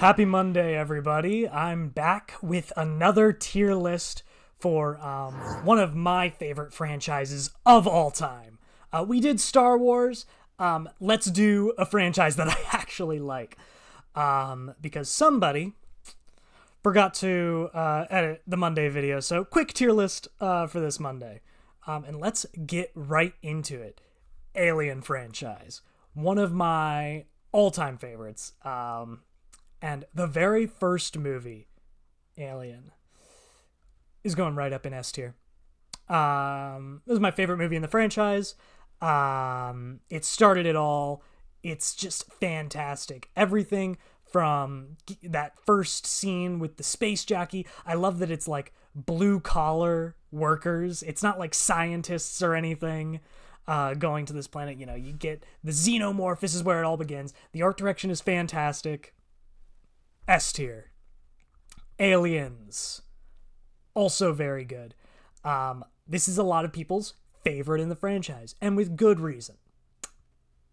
Happy Monday, everybody. I'm back with another tier list for one of my favorite franchises of all time. We did Star Wars. Let's do a franchise that I actually like. Because somebody forgot to edit the Monday video. So quick tier list for this Monday. And let's get right into it. Alien franchise. One of my all-time favorites. And the very first movie, Alien, is going right up in S tier. This is my favorite movie in the franchise. It started it all. It's just fantastic. Everything from that first scene with the space jockey. I love that it's like blue-collar workers. It's not like scientists or anything going to this planet. You know, you get the xenomorph. This is where it all begins. The art direction is fantastic. S tier. Aliens. Also very good. This is a lot of people's favorite in the franchise, and with good reason.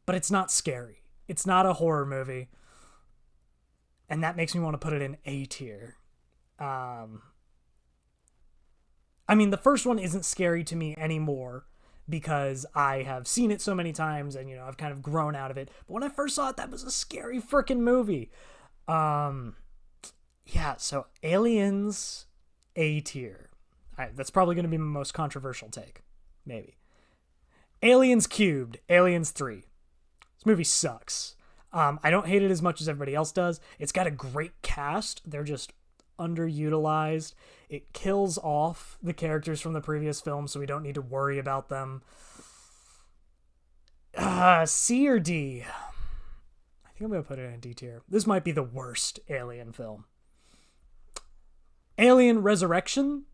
But it's not scary. It's not a horror movie. And that makes me want to put it in A tier. I mean, the first one isn't scary to me anymore because I have seen it so many times and, you know, I've kind of grown out of it. But when I first saw it, that was a scary freaking movie. Yeah, so Aliens, A tier. That's probably going to be my most controversial take. Maybe. Aliens Cubed, Aliens 3. This movie sucks. I don't hate it as much as everybody else does. It's got a great cast. They're just underutilized. It kills off the characters from the previous film, so we don't need to worry about them. C or D? I think I'm going to put it in D tier. This might be the worst Alien film. Alien Resurrection?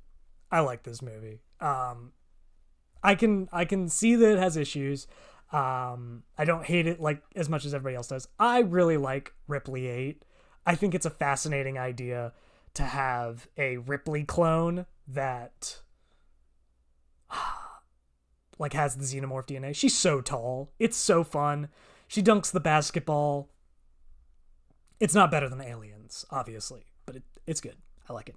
I like this movie. I can see that it has issues. I don't hate it like as much as everybody else does. I really like Ripley 8. I think it's a fascinating idea to have a Ripley clone that like has the xenomorph DNA. She's so tall. It's so fun. She dunks the basketball. It's not better than Aliens, obviously, but it's good. I like it.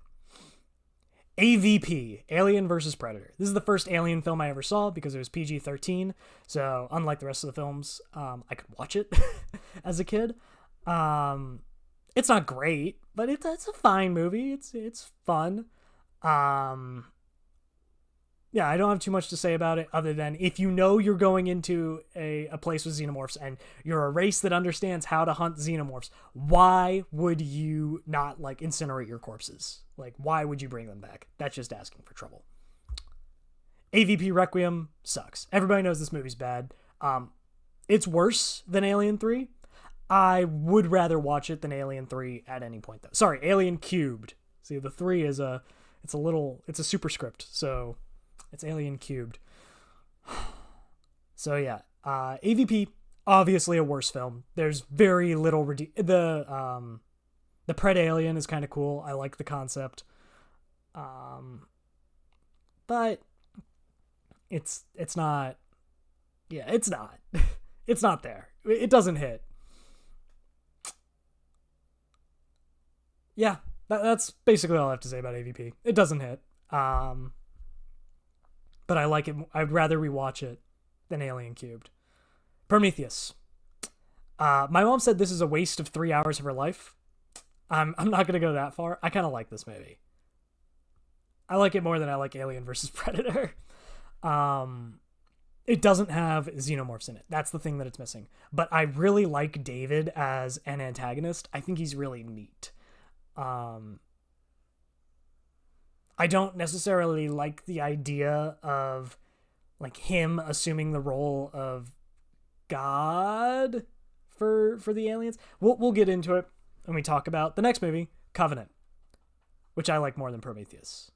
AVP, Alien vs. Predator. This is the first Alien film I ever saw because it was PG-13. So unlike the rest of the films, I could watch it as a kid. It's not great, but it's a fine movie. It's fun. Yeah, I don't have too much to say about it other than if you know you're going into a place with xenomorphs and you're a race that understands how to hunt xenomorphs, why would you not like incinerate your corpses? Like, why would you bring them back? That's just asking for trouble. AVP Requiem sucks. Everybody knows this movie's bad. It's worse than Alien 3. I would rather watch it than Alien 3 at any point, though. Sorry, Alien Cubed. See, the 3 is it's a superscript, so it's Alien Cubed. So yeah, AVP, obviously a worse film. There's very little the Pred Alien is kind of cool. I like the concept. But it's not. Yeah, it's not. It's not there. It doesn't hit. Yeah, that's basically all I have to say about AVP. It doesn't hit. But I like it. I'd rather rewatch it than Alien Cubed. Prometheus. My mom said this is a waste of 3 hours of her life. I'm not going to go that far. I kind of like this movie. I like it more than I like Alien vs. Predator. It doesn't have xenomorphs in it. That's the thing that it's missing. But I really like David as an antagonist. I think he's really neat. I don't necessarily like the idea of like him assuming the role of God for the aliens. We'll get into it when we talk about the next movie, Covenant, which I like more than Prometheus.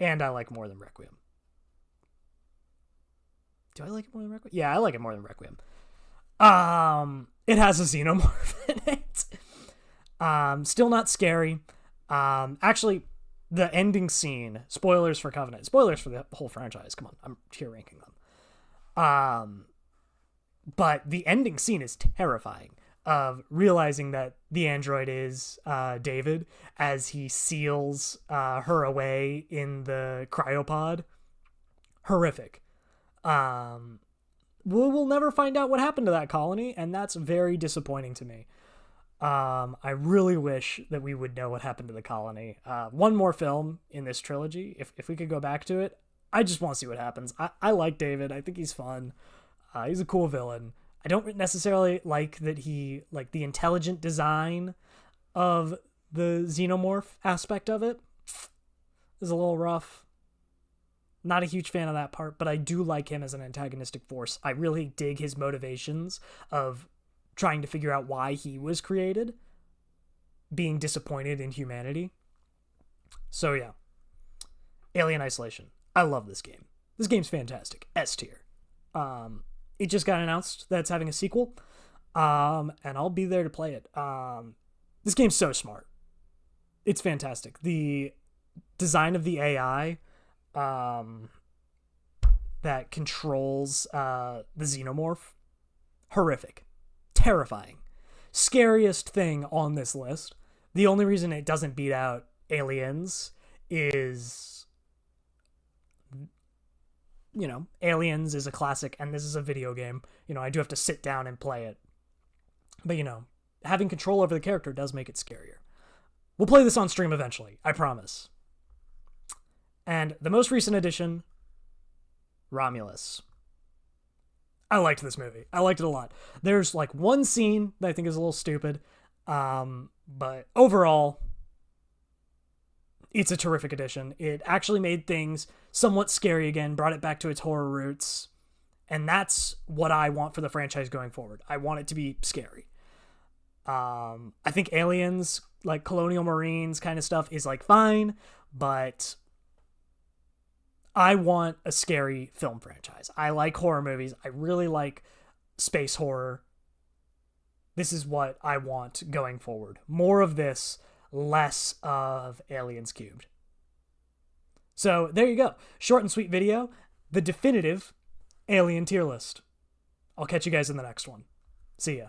And I like more than Requiem. Do I like it more than Requiem? Yeah, I like it more than Requiem. It has a xenomorph in it. Still not scary. Actually, the ending scene, spoilers for Covenant, spoilers for the whole franchise. Come on, I'm tier ranking them. But the ending scene is terrifying. of realizing that the android is David as he seals her away in the cryopod. Horrific. We'll never find out what happened to that colony, and that's very disappointing to me. I really wish that we would know what happened to the colony. One more film in this trilogy, if we could go back to it, I just want to see what happens. I like David. I think he's fun. He's a cool villain. I don't necessarily like that the intelligent design of the xenomorph aspect of it is a little rough. Not a huge fan of that part, but I do like him as an antagonistic force. I really dig his motivations of trying to figure out why he was created, being disappointed in humanity. So yeah, Alien Isolation. I love this game. This game's fantastic. S tier. It just got announced that it's having a sequel, and I'll be there to play it. This game's so smart. It's fantastic. The design of the AI that controls the xenomorph, horrific. Terrifying. Scariest thing on this list. The only reason it doesn't beat out Aliens is, Aliens is a classic and this is a video game. I do have to sit down and play it. But, having control over the character does make it scarier. We'll play this on stream eventually, I promise. And the most recent addition, Romulus. I liked this movie. I liked it a lot. There's one scene that I think is a little stupid, but overall, it's a terrific addition. It actually made things somewhat scary again, brought it back to its horror roots, and that's what I want for the franchise going forward. I want it to be scary. I think Aliens, Colonial Marines kind of stuff is fine, but I want a scary film franchise. I like horror movies. I really like space horror. This is what I want going forward. More of this, less of Aliens Cubed. So there you go. Short and sweet video. The definitive Alien tier list. I'll catch you guys in the next one. See ya.